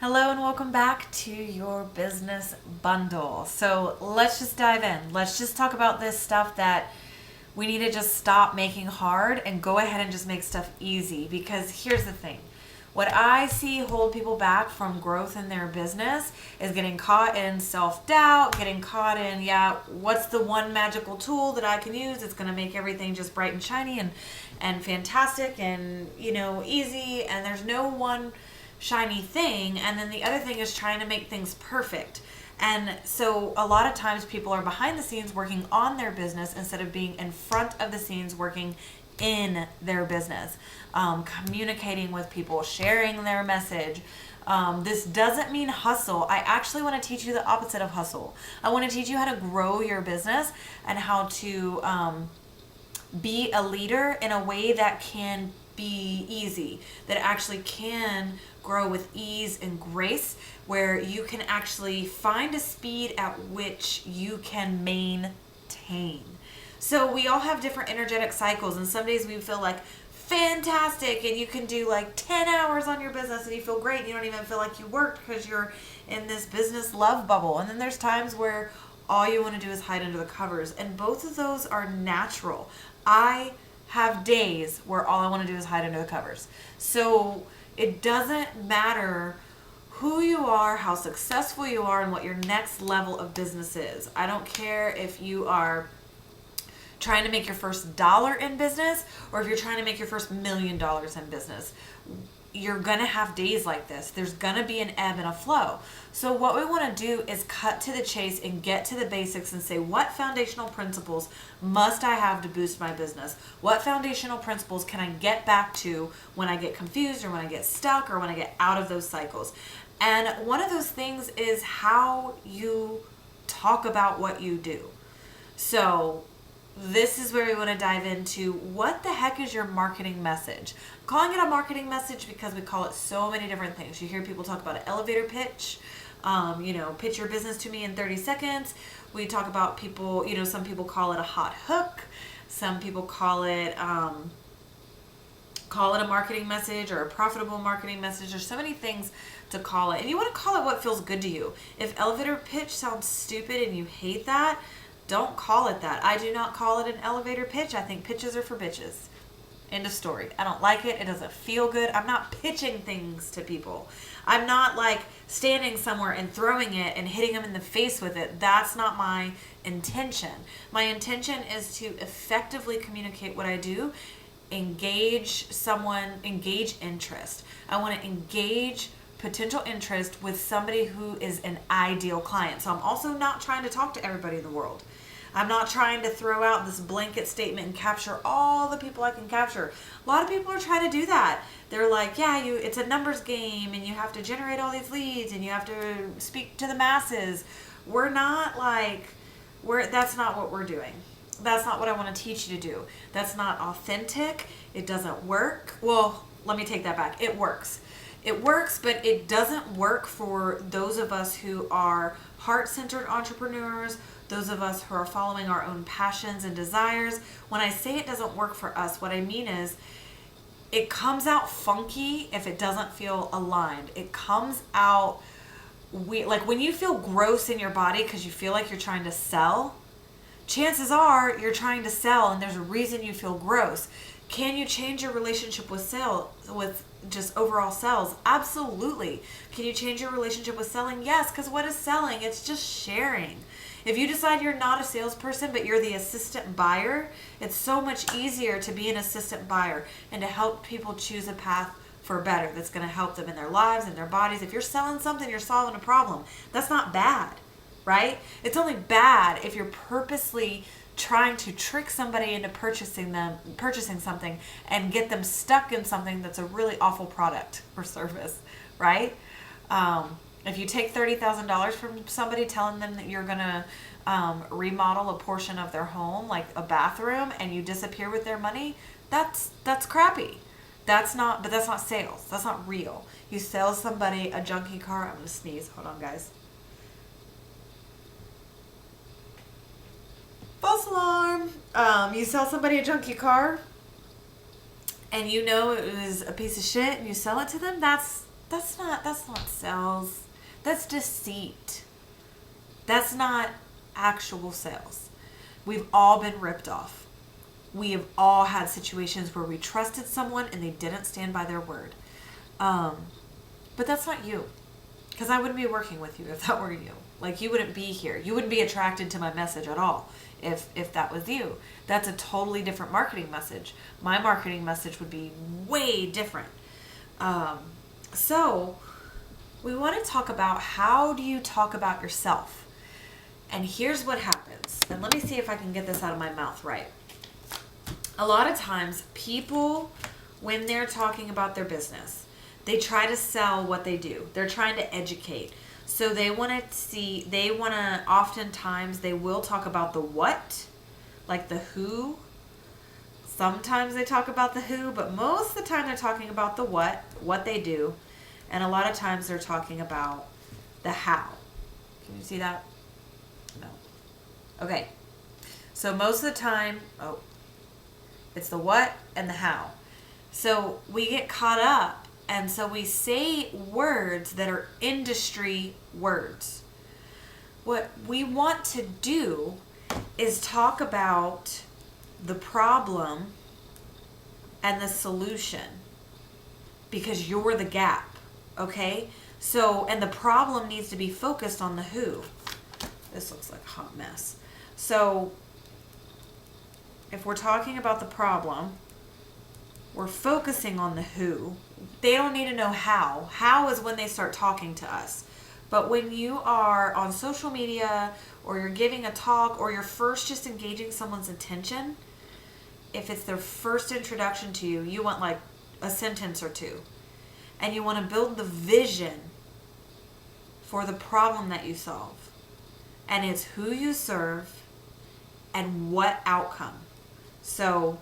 Hello and welcome back to your business bundle. So let's just dive in. Let's just talk about this stuff that we need to just stop making hard and go ahead and just make stuff easy. Because here's the thing. What I see hold people back from growth in their business is getting caught in self-doubt, getting caught in, what's the one magical tool that I can use? It's going to make everything just bright and shiny and fantastic and, easy. And there's no one shiny thing. And then the other thing is trying to make things perfect. And so a lot of times people are behind the scenes working on their business instead of being in front of the scenes working in their business, communicating with people, sharing their message. This doesn't mean hustle. I actually want to teach you the opposite of hustle. I want to teach you how to grow your business and how to be a leader in a way that can be easy, that actually can grow with ease and grace, where you can actually find a speed at which you can maintain. So we all have different energetic cycles, and some days we feel like fantastic and you can do like 10 hours on your business and you feel great and you don't even feel like you worked because you're in this business love bubble. And then there's times where all you want to do is hide under the covers, and both of those are natural. I have days where all I want to do is hide under the covers. So it doesn't matter who you are, how successful you are, and what your next level of business is. I don't care if you are trying to make your first dollar in business or if you're trying to make your first $1 million in business. You're going to have days like this. There's going to be an ebb and a flow. So what we want to do is cut to the chase and get to the basics and say, what foundational principles must I have to boost my business? What foundational principles can I get back to when I get confused or when I get stuck or when I get out of those cycles? And one of those things is how you talk about what you do. So this is where we want to dive into what the heck is your marketing message. I'm calling it a marketing message because we call it so many different things. You hear people talk about an elevator pitch, pitch your business to me in 30 seconds. We talk about people, some people call it a hot hook. Some people call it a marketing message or a profitable marketing message. There's so many things to call it. And you want to call it what feels good to you. If elevator pitch sounds stupid and you hate that, don't call it that. I do not call it an elevator pitch. I think pitches are for bitches. End of story. I don't like it. It doesn't feel good. I'm not pitching things to people. I'm not like standing somewhere and throwing it and hitting them in the face with it. That's not my intention. My intention is to effectively communicate what I do, engage interest. I want to engage potential interest with somebody who is an ideal client. So I'm also not trying to talk to everybody in the world. I'm not trying to throw out this blanket statement and capture all the people I can capture. A lot of people are trying to do that. They're like, it's a numbers game and you have to generate all these leads and you have to speak to the masses. That's not what we're doing. That's not what I want to teach you to do. That's not authentic. It doesn't work. Well, let me take that back. It works. It works, but it doesn't work for those of us who are heart-centered entrepreneurs, those of us who are following our own passions and desires. When I say it doesn't work for us, what I mean is it comes out funky if it doesn't feel aligned. It comes out like when you feel gross in your body because you feel like you're trying to sell, chances are you're trying to sell and there's a reason you feel gross. Can you change your relationship with just overall sales? Absolutely. Can you change your relationship with selling? Yes, because what is selling? It's just sharing. If you decide you're not a salesperson, but you're the assistant buyer, it's so much easier to be an assistant buyer and to help people choose a path for better that's going to help them in their lives and their bodies. If you're selling something, you're solving a problem. That's not bad, right? It's only bad if you're purposely trying to trick somebody into purchasing something and get them stuck in something that's a really awful product or service, right? If you take $30,000 from somebody telling them that you're going to remodel a portion of their home, like a bathroom, and you disappear with their money, that's crappy. That's not sales. That's not real. You sell somebody a junky car. I'm going to sneeze. Hold on, guys. False alarm. You sell somebody a junky car and you know it was a piece of shit and you sell it to them, that's That's not sales. That's deceit. That's not actual sales. We've all been ripped off. We have all had situations where we trusted someone and they didn't stand by their word. But that's not you. Because I wouldn't be working with you if that were you. Like, you wouldn't be here. You wouldn't be attracted to my message at all if that was you. That's a totally different marketing message. My marketing message would be way different. So we want to talk about, how do you talk about yourself? And here's what happens. And let me see if I can get this out of my mouth right. A lot of times people, when they're talking about their business, they try to sell what they do. They're trying to educate. So oftentimes they will talk about the what, like the who. Sometimes they talk about the who, but most of the time they're talking about the what they do. And a lot of times they're talking about the how. Can you see that? No. Okay. So most of the time, it's the what and the how. So we get caught up, and so we say words that are industry words. What we want to do is talk about the problem and the solution, because you're the gap, okay? So, and the problem needs to be focused on the who. This looks like a hot mess. So, if we're talking about the problem, we're focusing on the who. They don't need to know how. How is when they start talking to us. But when you are on social media, or you're giving a talk, or you're first just engaging someone's attention, if it's their first introduction to you, you want like a sentence or two. And you want to build the vision for the problem that you solve. And it's who you serve and what outcome. So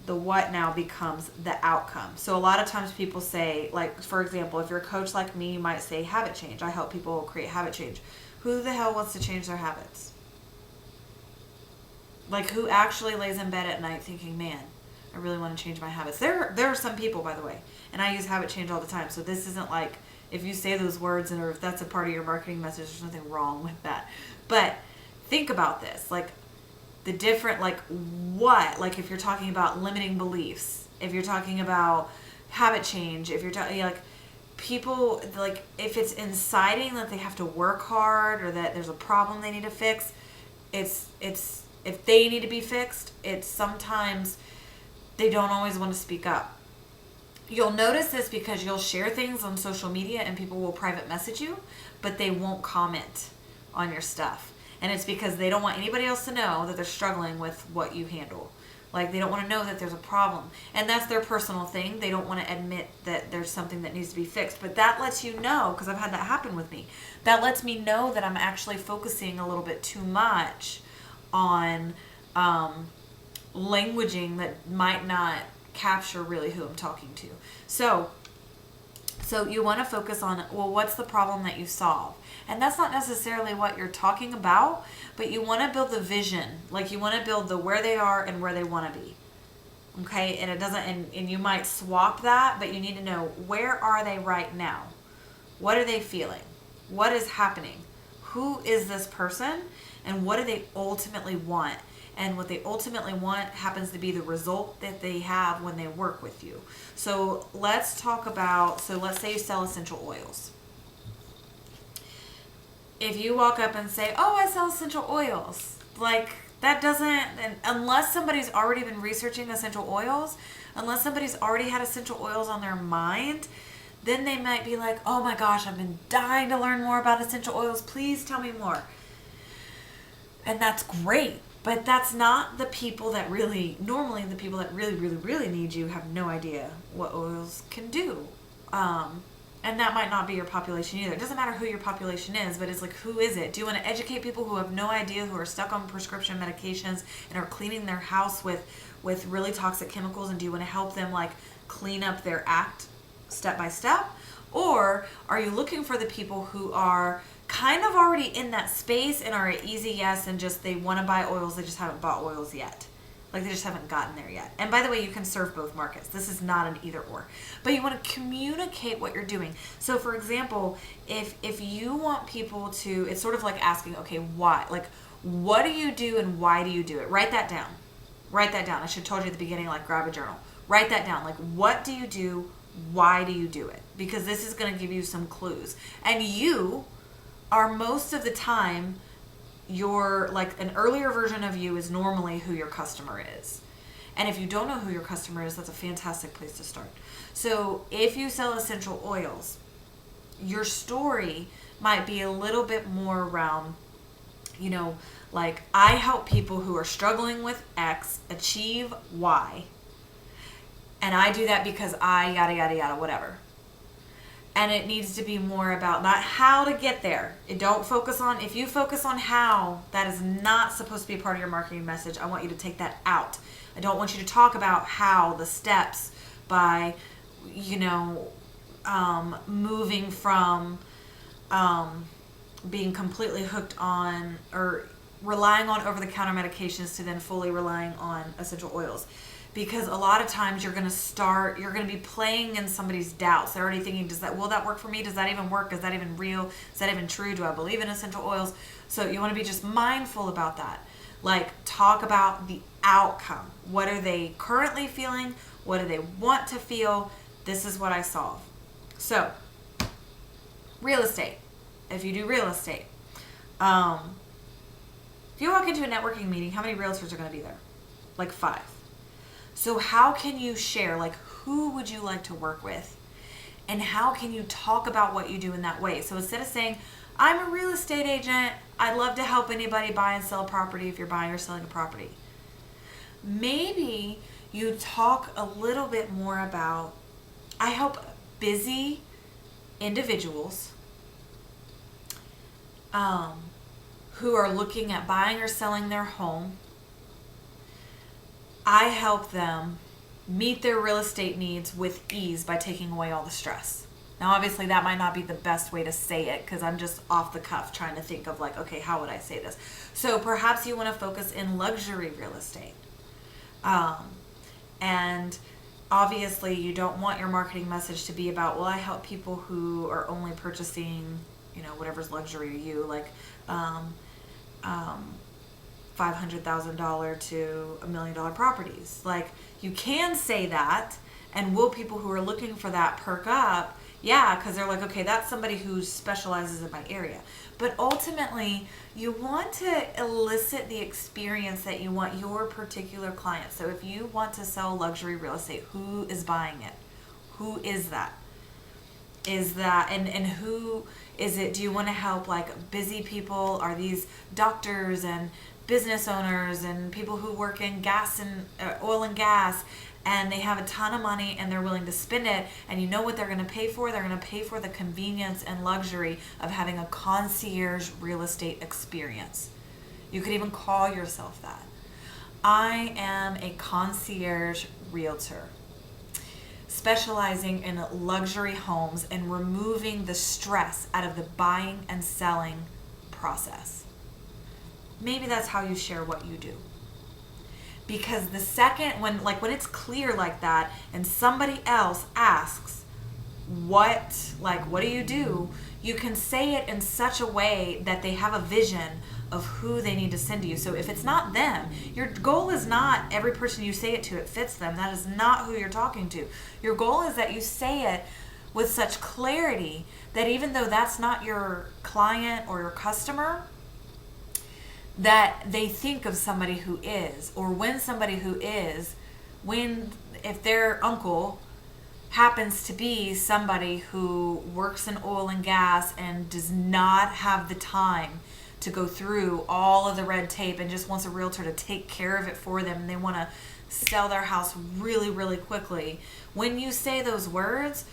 the what now becomes the outcome. So a lot of times people say, like, for example, if you're a coach like me, you might say habit change. I help people create habit change. Who the hell wants to change their habits? Like, who actually lays in bed at night thinking, man, I really want to change my habits? There are some people, by the way, and I use habit change all the time. So this isn't like, if you say those words or if that's a part of your marketing message, there's nothing wrong with that. But think about this, like the different, like what, like if you're talking about limiting beliefs, if you're talking about habit change, if you're talking like people, like if it's inciting that they have to work hard or that there's a problem they need to fix, it's if they need to be fixed, it's sometimes they don't always want to speak up. You'll notice this because you'll share things on social media and people will private message you, but they won't comment on your stuff. And it's because they don't want anybody else to know that they're struggling with what you handle. Like, they don't want to know that there's a problem. And that's their personal thing. They don't want to admit that there's something that needs to be fixed. But that lets you know, because I've had that happen with me, that lets me know that I'm actually focusing a little bit too much on languaging that might not capture really who I'm talking to. So you want to focus on, well, what's the problem that you solve? And that's not necessarily what you're talking about, but you want to build the vision. Like, you want to build the where they are and where they want to be. Okay? And it doesn't, and you might swap that, but you need to know, where are they right now? What are they feeling? What is happening? Who is this person? And what do they ultimately want? And what they ultimately want happens to be the result that they have when they work with you. So let's talk about, so let's say you sell essential oils. If you walk up and say, oh, I sell essential oils, like that doesn't, and unless somebody's already been researching essential oils, unless somebody's already had essential oils on their mind, then they might be like, oh my gosh, I've been dying to learn more about essential oils. Please tell me more. And that's great. But that's not the people that really, normally the people that really, really, really need you have no idea what oils can do. And that might not be your population either. It doesn't matter who your population is, but it's like, who is it? Do you want to educate people who have no idea, who are stuck on prescription medications and are cleaning their house with really toxic chemicals? And do you want to help them like clean up their act step by step? Or are you looking for the people who are kind of already in that space and are an easy yes and just they want to buy oils, they just haven't bought oils yet? Like they just haven't gotten there yet. And by the way, you can serve both markets. This is not an either or. But you want to communicate what you're doing. So for example, if you want people to, it's sort of like asking, okay, why? Like, what do you do and why do you do it? Write that down. Write that down. I should have told you at the beginning, like grab a journal. Write that down. Like, what do you do? Why do you do it? Because this is going to give you some clues. And you are most of the time, your like an earlier version of you is normally who your customer is. And if you don't know who your customer is, that's a fantastic place to start. So if you sell essential oils, your story might be a little bit more around, you know, like I help people who are struggling with X achieve Y. And I do that because I yada, yada, yada, whatever. And it needs to be more about not how to get there. Don't focus on, if you focus on how, that is not supposed to be a part of your marketing message. I want you to take that out. I don't want you to talk about how, the steps by, you know, moving from being completely hooked on or relying on over-the-counter medications to then fully relying on essential oils. Because a lot of times you're going to be playing in somebody's doubts. They're already thinking, will that work for me? Does that even work? Is that even real? Is that even true? Do I believe in essential oils? So you want to be just mindful about that. Like, talk about the outcome. What are they currently feeling? What do they want to feel? This is what I solve. So, real estate. If you do real estate. If you walk into a networking meeting, how many realtors are going to be there? Like 5. So how can you share, like, who would you like to work with? And how can you talk about what you do in that way? So instead of saying, I'm a real estate agent, I'd love to help anybody buy and sell a property if you're buying or selling a property. Maybe you talk a little bit more about, I help busy individuals who are looking at buying or selling their home. I help them meet their real estate needs with ease by taking away all the stress. Now, obviously, that might not be the best way to say it because I'm just off the cuff trying to think of like, okay, how would I say this? So perhaps you want to focus in luxury real estate. And obviously, you don't want your marketing message to be about, well, I help people who are only purchasing, you know, whatever's luxury to you, like $500,000 to $1 million properties. Like, you can say that, and will people who are looking for that perk up? Yeah, because they're like, okay, that's somebody who specializes in my area. But ultimately, you want to elicit the experience that you want your particular client. So if you want to sell luxury real estate, who is buying it? Who is that? Is that, and who is it? Do you want to help like busy people? Are these doctors and business owners and people who work in gas and oil and gas, and they have a ton of money and they're willing to spend it, and you know what they're going to pay for? They're going to pay for the convenience and luxury of having a concierge real estate experience. You could even call yourself that. I am a concierge realtor, specializing in luxury homes and removing the stress out of the buying and selling process. Maybe that's how you share what you do. Because the second, when it's clear like that and somebody else asks, what do you do? You can say it in such a way that they have a vision of who they need to send to you. So if it's not them, your goal is not every person you say it to, it fits them. That is not who you're talking to. Your goal is that you say it with such clarity that even though that's not your client or your customer, that they think of somebody who is, or when somebody who is, if their uncle happens to be somebody who works in oil and gas and does not have the time to go through all of the red tape and just wants a realtor to take care of it for them, and they want to sell their house really, really quickly. When you say those words,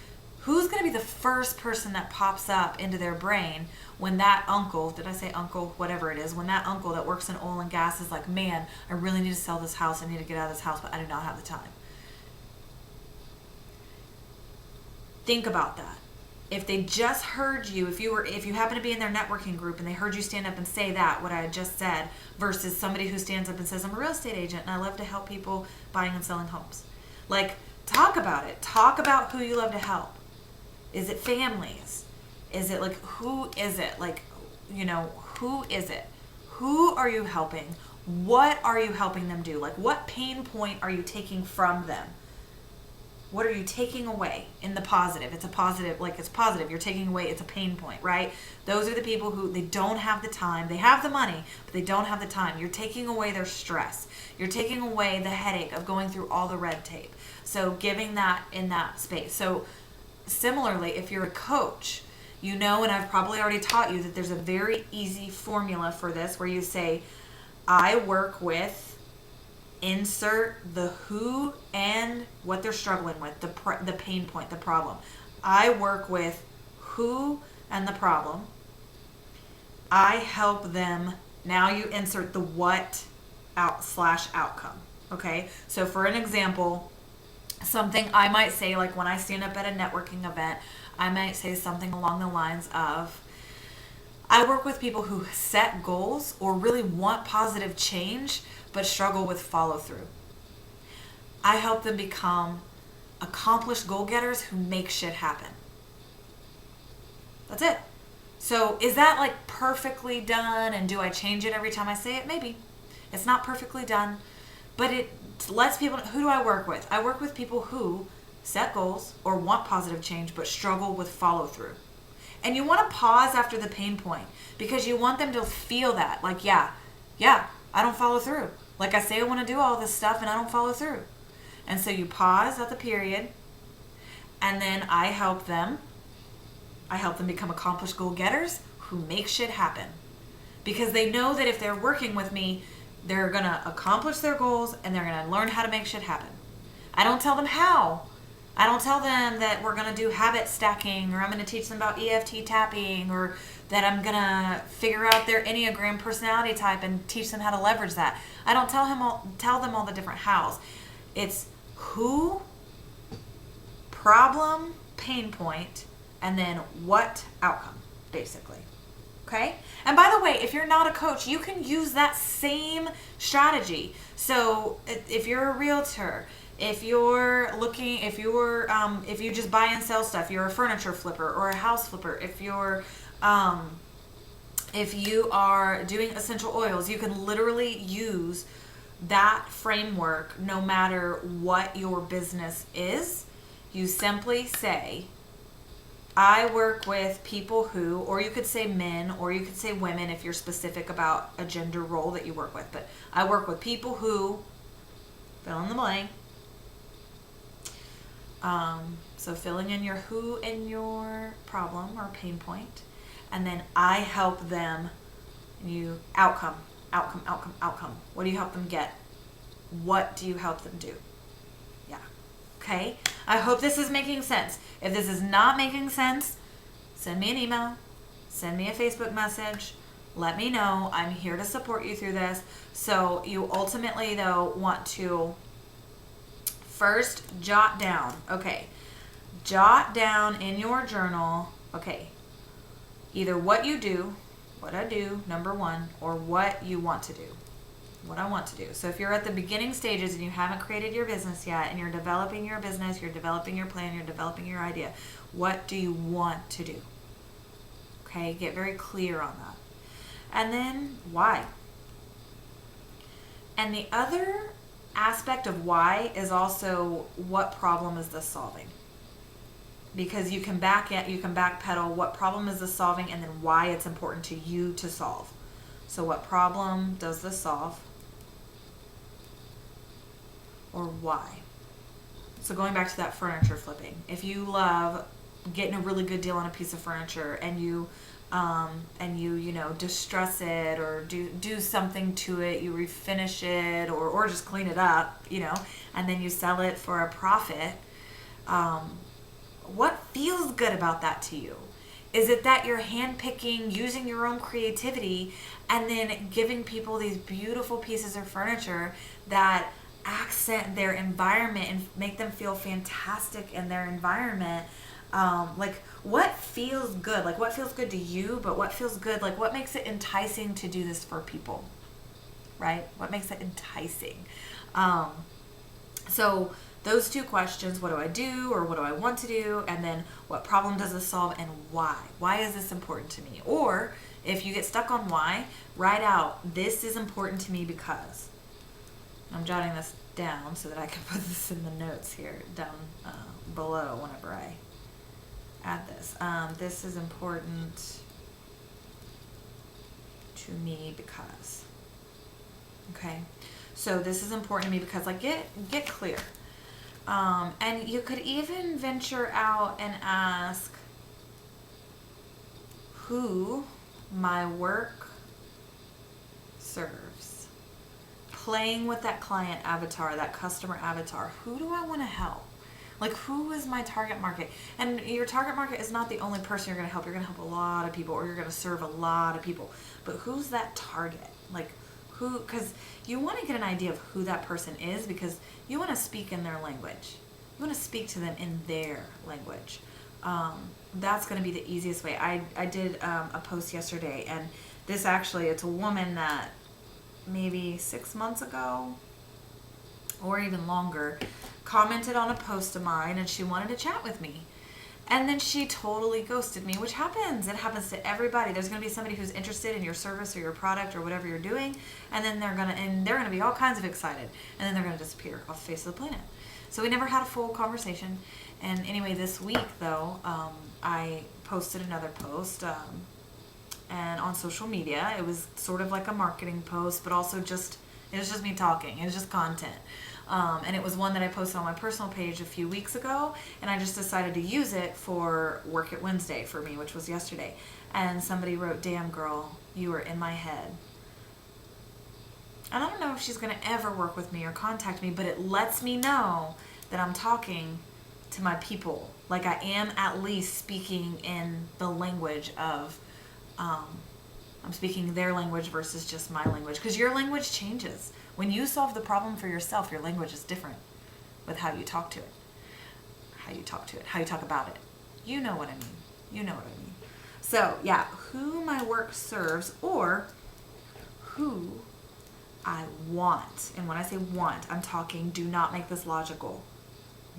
who's going to be the first person that pops up into their brain when that uncle, did I say uncle, whatever it is, when that uncle that works in oil and gas is like, man, I really need to sell this house, I need to get out of this house, but I do not have the time. Think about that. if they just heard you, if you happen to be in their networking group and they heard you stand up and say that, what I had just said, versus somebody who stands up and says, I'm a real estate agent and I love to help people buying and selling homes. Like, talk about it. Talk about who you love to help. Is it families? Is it like, who is it? Like, who is it? Who are you helping? What are you helping them do? Like, what pain point are you taking from them? What are you taking away in the positive? It's a positive, like it's positive. You're taking away, it's a pain point, right? Those are the people who, they don't have the time. They have the money, but they don't have the time. You're taking away their stress. You're taking away the headache of going through all the red tape. So giving that in that space. So similarly, if you're a coach, and I've probably already taught you that there's a very easy formula for this where you say, I work with, insert the who and what they're struggling with, the pain point, the problem. I work with who and the problem. I help them. Now you insert the what /outcome. Okay? So for an example, something I might say, like when I stand up at a networking event, I might say something along the lines of, I work with people who set goals or really want positive change, but struggle with follow through. I help them become accomplished goal getters who make shit happen. That's it. So is that like perfectly done? And do I change it every time I say it? Maybe. It's not perfectly done, but it lets people know. Who do I work with? I work with people who set goals or want positive change, but struggle with follow through. And you want to pause after the pain point because you want them to feel that. Like, yeah, I don't follow through. Like I say I want to do all this stuff and I don't follow through. And so you pause at the period and then I help them become accomplished goal getters who make shit happen. Because they know that if they're working with me, they're going to accomplish their goals and they're going to learn how to make shit happen. I don't tell them how. I don't tell them that we're going to do habit stacking or I'm going to teach them about EFT tapping or that I'm going to figure out their Enneagram personality type and teach them how to leverage that. I don't tell them all the different hows. It's who, problem, pain point, and then what outcome, basically. Okay? And by the way, if you're not a coach, you can use that same strategy. So if you're a realtor, if you just buy and sell stuff, you're a furniture flipper or a house flipper. If you are doing essential oils, you can literally use that framework no matter what your business is. You simply say, I work with people who, or you could say men, or you could say women if you're specific about a gender role that you work with. But I work with people who, fill in the blank. So filling in your who and your problem or pain point. And then I help them, outcome. What do you help them get? What do you help them do? Yeah. Okay. I hope this is making sense. If this is not making sense, send me an email, send me a Facebook message, let me know. I'm here to support you through this. So you ultimately, though, want to first jot down. Okay. Jot down in your journal, okay, either what you do, what I do, number one, or what you want to do, what I want to do. So if you're at the beginning stages and you haven't created your business yet and you're developing your business, you're developing your plan, you're developing your idea, what do you want to do? Okay, get very clear on that. And then why? And the other aspect of why is also what problem is this solving? Because you can backpedal what problem is this solving and then why it's important to you to solve. So what problem does this solve? Or why? So going back to that furniture flipping. If you love getting a really good deal on a piece of furniture and you distress it or do something to it, you refinish it or just clean it up, and then you sell it for a profit, what feels good about that to you? Is it that you're handpicking, using your own creativity, and then giving people these beautiful pieces of furniture that accent their environment and make them feel fantastic in their environment, Like, what feels good? Like, what feels good to you, but what feels good? Like, what makes it enticing to do this for people, right? What makes it enticing? So those two questions, what do I do or what do I want to do? And then what problem does this solve and why? Why is this important to me? Or if you get stuck on why, write out, this is important to me because. I'm jotting this down so that I can put this in the notes here down below whenever I add this. This is important to me because. Okay, so this is important to me because, like, get clear. And you could even venture out and ask who my work serves. Playing with that client avatar, that customer avatar. Who do I want to help? Like, who is my target market? And your target market is not the only person you're going to help. You're going to help a lot of people, or you're going to serve a lot of people. But who's that target? Like, who? Because you want to get an idea of who that person is, because you want to speak in their language. You want to speak to them in their language. That's going to be the easiest way. I did a post yesterday, and this actually, it's a woman that maybe 6 months ago or even longer commented on a post of mine, and she wanted to chat with me, and then she totally ghosted me, which happens. It happens to everybody. There's going to be somebody who's interested in your service or your product or whatever you're doing, and then they're going to be all kinds of excited, and then they're going to disappear off the face of the planet. So we never had a full conversation. And anyway, this week though, I posted another post, and on social media, it was sort of like a marketing post, but also it was just me talking. It was just content. And it was one that I posted on my personal page a few weeks ago, and I just decided to use it for Work It Wednesday for me, which was yesterday. And somebody wrote, "Damn girl, you were in my head." And I don't know if she's going to ever work with me or contact me, but it lets me know that I'm talking to my people. Like, I am at least speaking in the language of, I'm speaking their language versus just my language. Because your language changes. When you solve the problem for yourself, your language is different with how you talk to it. How you talk about it. You know what I mean. So, yeah, who my work serves, or who I want. And when I say want, I'm talking, do not make this logical.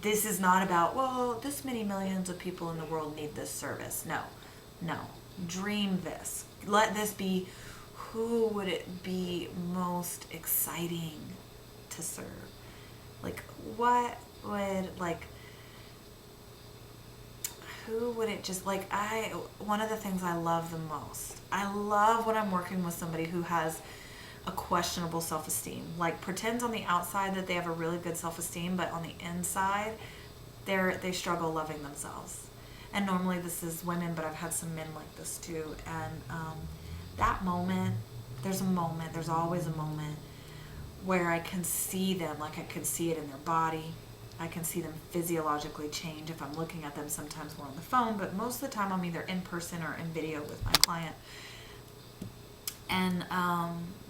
This is not about, well, this many millions of people in the world need this service. No. Dream this. Let this be, who would it be most exciting to serve? Like, what would, like, who would it just, like, one of the things I love the most, I love when I'm working with somebody who has a questionable self-esteem, like pretends on the outside that they have a really good self-esteem, but on the inside they struggle loving themselves. And normally this is women, but I've had some men like this too. And that moment, there's always a moment where I can see them, like I can see it in their body. I can see them physiologically change if I'm looking at them, sometimes more on the phone, but most of the time I'm either in person or in video with my client. And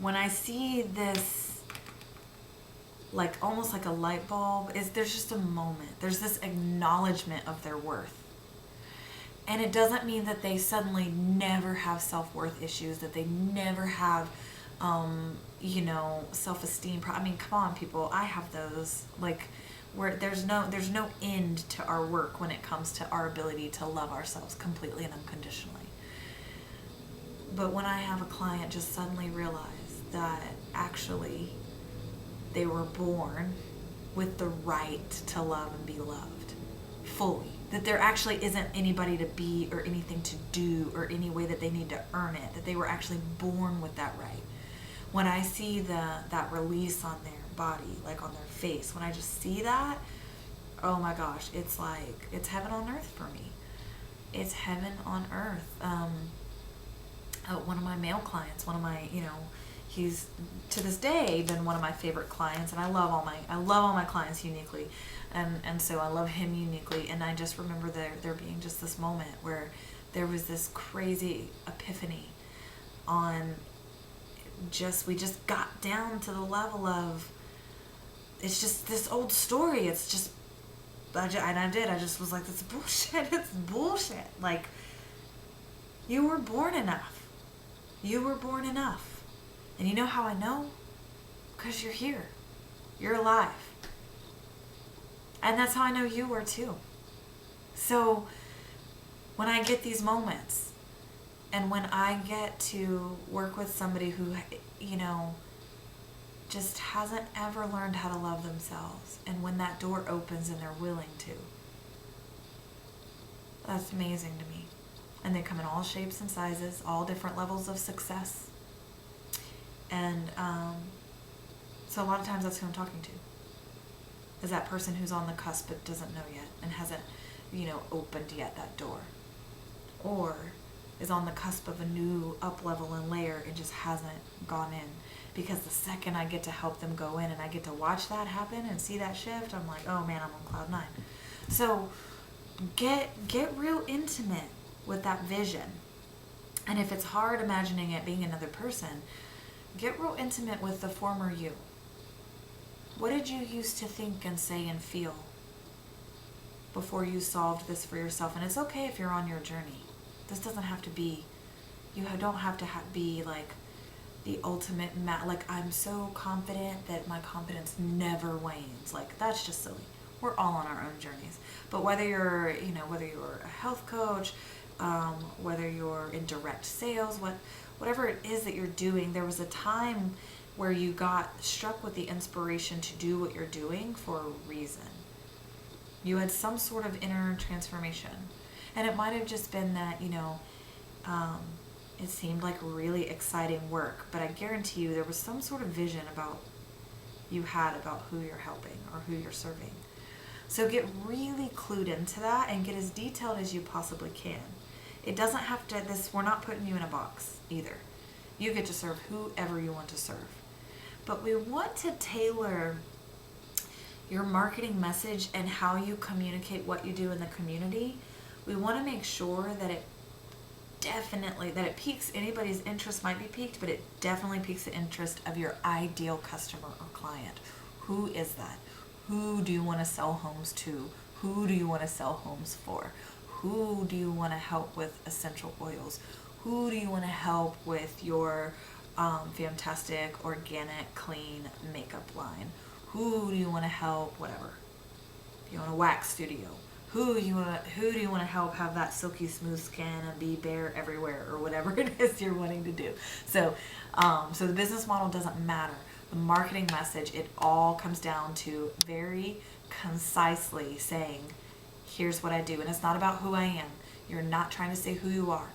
when I see this, like almost like a light bulb, there's just a moment. There's this acknowledgement of their worth. And it doesn't mean that they suddenly never have self-worth issues, that they never have, self-esteem. I mean, come on, people. I have those. Like, where there's no end to our work when it comes to our ability to love ourselves completely and unconditionally. But when I have a client just suddenly realize that actually they were born with the right to love and be loved fully, that there actually isn't anybody to be or anything to do or any way that they need to earn it, that they were actually born with that right. When I see that release on their body, like on their face, when I just see that, oh my gosh, it's like, it's heaven on earth for me. It's heaven on earth. One of my male clients, he's to this day been one of my favorite clients, and I love all my clients uniquely, and so I love him uniquely. And I just remember there being just this moment where there was this crazy epiphany on we just got down to the level of, it's just this old story. It's just I just was like, that's bullshit. It's bullshit. Like, you were born enough. You were born enough. And you know how I know? Because you're here. You're alive. And that's how I know you were too. So when I get these moments, and when I get to work with somebody who, just hasn't ever learned how to love themselves, and when that door opens and they're willing to, that's amazing to me. And they come in all shapes and sizes, all different levels of success. And so a lot of times that's who I'm talking to, is that person who's on the cusp but doesn't know yet and hasn't, opened yet that door. Or is on the cusp of a new up level and layer and just hasn't gone in. Because the second I get to help them go in and I get to watch that happen and see that shift, I'm like, oh man, I'm on cloud 9. So get real intimate with that vision. And if it's hard imagining it being another person, get real intimate with the former you. What did you used to think and say and feel before you solved this for yourself? And it's okay if you're on your journey. This doesn't have to be, you don't have to be like the ultimate, like I'm so confident that my confidence never wanes. Like, that's just silly. We're all on our own journeys. But whether you're a health coach, whether you're in direct sales, whatever it is that you're doing, there was a time where you got struck with the inspiration to do what you're doing for a reason. You had some sort of inner transformation. And it might have just been that, it seemed like really exciting work, but I guarantee you there was some sort of vision you had about who you're helping or who you're serving. So get really clued into that and get as detailed as you possibly can. It doesn't have to, we're not putting you in a box either. You get to serve whoever you want to serve. But we want to tailor your marketing message and how you communicate what you do in the community. We want to make sure that it piques anybody's interest, might be piqued, but it definitely piques the interest of your ideal customer or client. Who is that? Who do you want to sell homes to? Who do you want to sell homes for? Who do you want to help with essential oils? Who do you want to help with your fantastic, organic, clean makeup line? Who do you want to help, whatever? If you want a wax studio, who do you want to help have that silky smooth skin and be bare everywhere, or whatever it is you're wanting to do. So the business model doesn't matter. The marketing message, it all comes down to very concisely saying, here's what I do. And it's not about who I am. You're not trying to say who you are.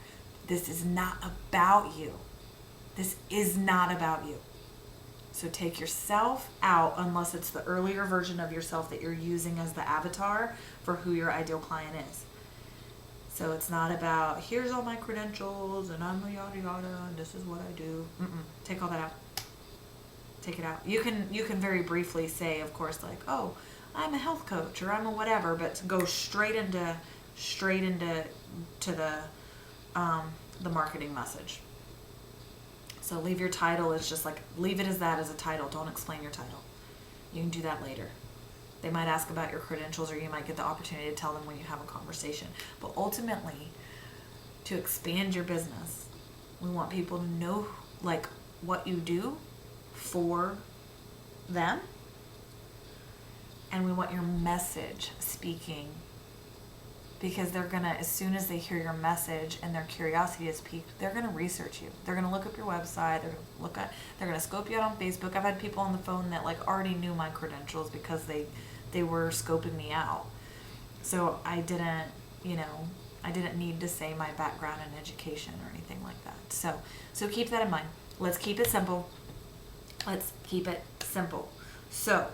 This is not about you. This is not about you. So take yourself out, unless it's the earlier version of yourself that you're using as the avatar for who your ideal client is. So it's not about, here's all my credentials and I'm a yada yada and this is what I do. Take all that out. Take it out. You can very briefly say, of course, like, oh, I'm a health coach or I'm a whatever, but to go straight into the marketing message. So leave your title as just like, leave it as that, as a title. Don't explain your title. You can do that later. They might ask about your credentials, or you might get the opportunity to tell them when you have a conversation. But ultimately, to expand your business, we want people to know like what you do for them. And we want your message speaking, because they're gonna, as soon as they hear your message and their curiosity is piqued, they're gonna research you. They're gonna look up your website. They're gonna scope you out on Facebook. I've had people on the phone that like already knew my credentials because they were scoping me out. So I didn't need to say my background in education or anything like that. So keep that in mind. Let's keep it simple. So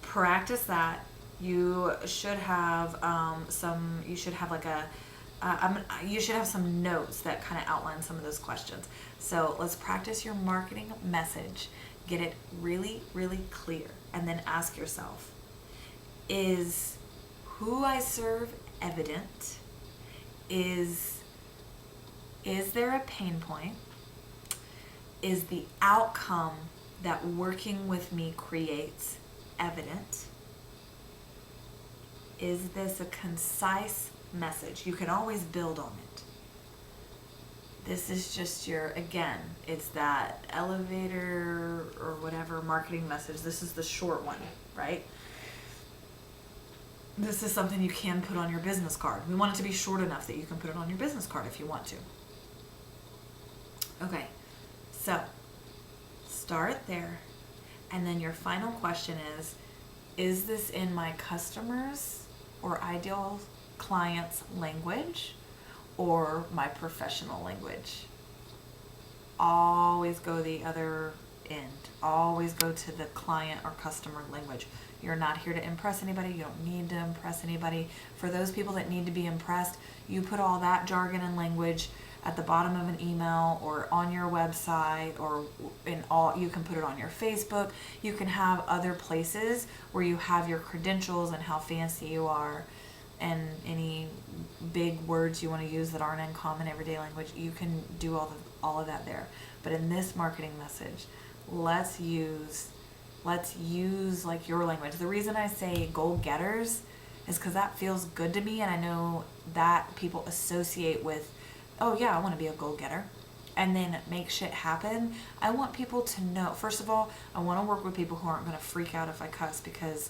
practice that. You should have some notes that kind of outline some of those questions. So let's practice your marketing message. Get it really, really clear. And then ask yourself, is who I serve evident? Is there a pain point? Is the outcome that working with me creates evident? Is this a concise message? You can always build on it. This is just your, again, it's that elevator or whatever marketing message. This is the short one, right? This is something you can put on your business card. We want it to be short enough that you can put it on your business card if you want to. Okay, so start there. And then your final question is this in my customers' or ideal clients' language or my professional language? Always go the other end. Always go to the client or customer language. You're not here to impress anybody. You don't need to impress anybody. For those people that need to be impressed, you put all that jargon and language at the bottom of an email or on your website, or you can put it on your Facebook. You can have other places where you have your credentials and how fancy you are and any big words you want to use that aren't in common everyday language. You can do all of that there. But in this marketing message, let's use like your language. The reason I say goal getters is because that feels good to me, and I know that people associate with, oh yeah, I want to be a goal getter, and then make shit happen. I want people to know, first of all, I want to work with people who aren't going to freak out if I cuss, because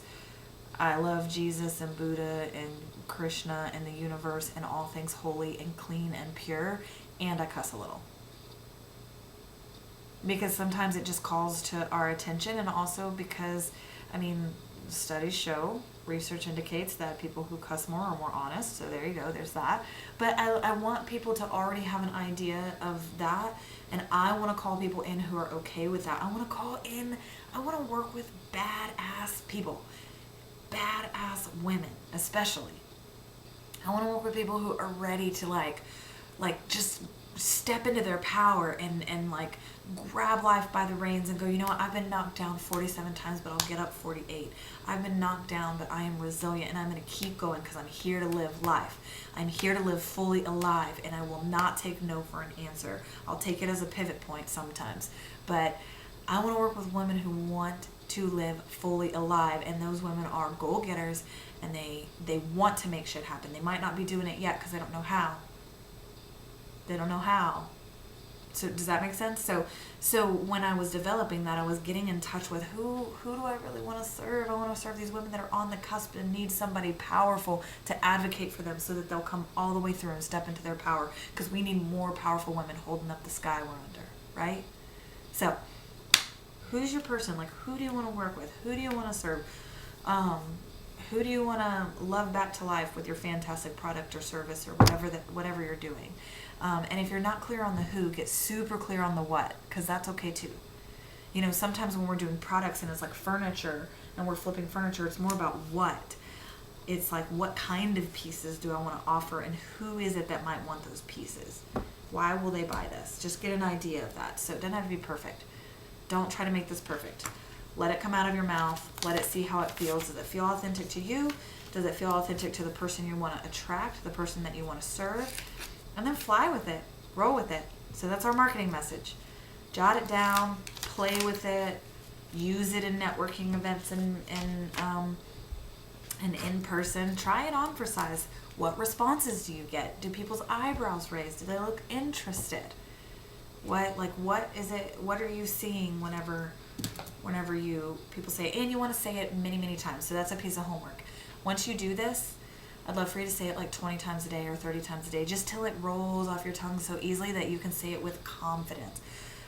I love Jesus and Buddha and Krishna and the universe and all things holy and clean and pure, and I cuss a little. Because sometimes it just calls to our attention, and also because, I mean, studies show, research indicates that people who cuss more are more honest, so there you go, there's that. But I want people to already have an idea of that, and I want to call people in who are okay with that. I want to work with badass people, badass women especially. I want to work with people who are ready to like just step into their power and like grab life by the reins and go, you know what, I've been knocked down 47 times, but I'll get up 48. I've been knocked down, but I am resilient, and I'm going to keep going because I'm here to live life. I'm here to live fully alive, and I will not take no for an answer. I'll take it as a pivot point sometimes. But I want to work with women who want to live fully alive, and those women are goal getters, and they want to make shit happen. They might not be doing it yet because they don't know how. They don't know how. So does that make sense? So when I was developing that, I was getting in touch with who do I really want to serve? I want to serve these women that are on the cusp and need somebody powerful to advocate for them so that they'll come all the way through and step into their power, because we need more powerful women holding up the sky we're under, right? So who's your person? Like, who do you want to work with? Who do you want to serve? Who do you want to love back to life with your fantastic product or service or whatever you're doing? And if you're not clear on the who, get super clear on the what, because that's okay too. You know, sometimes when we're doing products and it's like furniture and we're flipping furniture, it's more about what. It's like, what kind of pieces do I want to offer, and who is it that might want those pieces? Why will they buy this? Just get an idea of that. So it doesn't have to be perfect. Don't try to make this perfect. Let it come out of your mouth. Let it see how it feels. Does it feel authentic to you? Does it feel authentic to the person you want to attract, the person that you want to serve? And then fly with it. Roll with it. So that's our marketing message. Jot it down. Play with it. Use it in networking events and in person. Try it on for size. What responses do you get? Do people's eyebrows raise? Do they look interested? What is it? What are you seeing whenever people say, and you want to say it many, many times. So that's a piece of homework. Once you do this, I'd love for you to say it like 20 times a day or 30 times a day, just till it rolls off your tongue so easily that you can say it with confidence.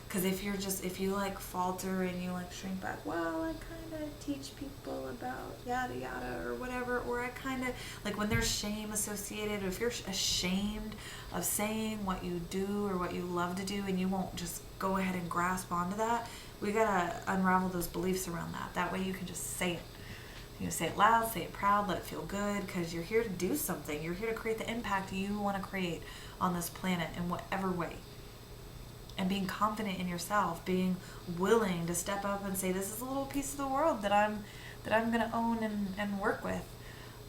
Because if you like falter and you like shrink back, well, I kind of teach people about yada yada or whatever, or I kind of, like when there's shame associated, or if you're ashamed of saying what you do or what you love to do and you won't just go ahead and grasp onto that, we gotta unravel those beliefs around that. That way you can just say it. You know, say it loud, say it proud, let it feel good, because you're here to do something. You're here to create the impact you want to create on this planet in whatever way. And being confident in yourself, being willing to step up and say, this is a little piece of the world that I'm going to own and work with.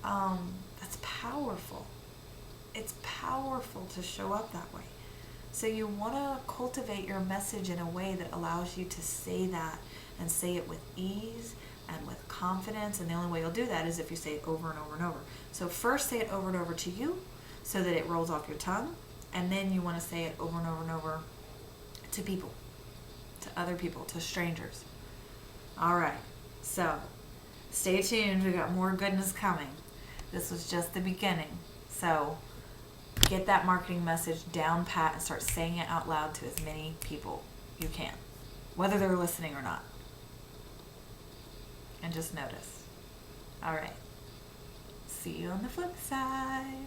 That's powerful. It's powerful to show up that way. So you want to cultivate your message in a way that allows you to say that and say it with ease and with confidence. And the only way you'll do that is if you say it over and over and over. So first say it over and over to you so that it rolls off your tongue. And then you want to say it over and over and over to people, to other people, to strangers. All right. So stay tuned. We got more goodness coming. This was just the beginning. So get that marketing message down pat and start saying it out loud to as many people you can, whether they're listening or not. And just notice. All right. See you on the flip side.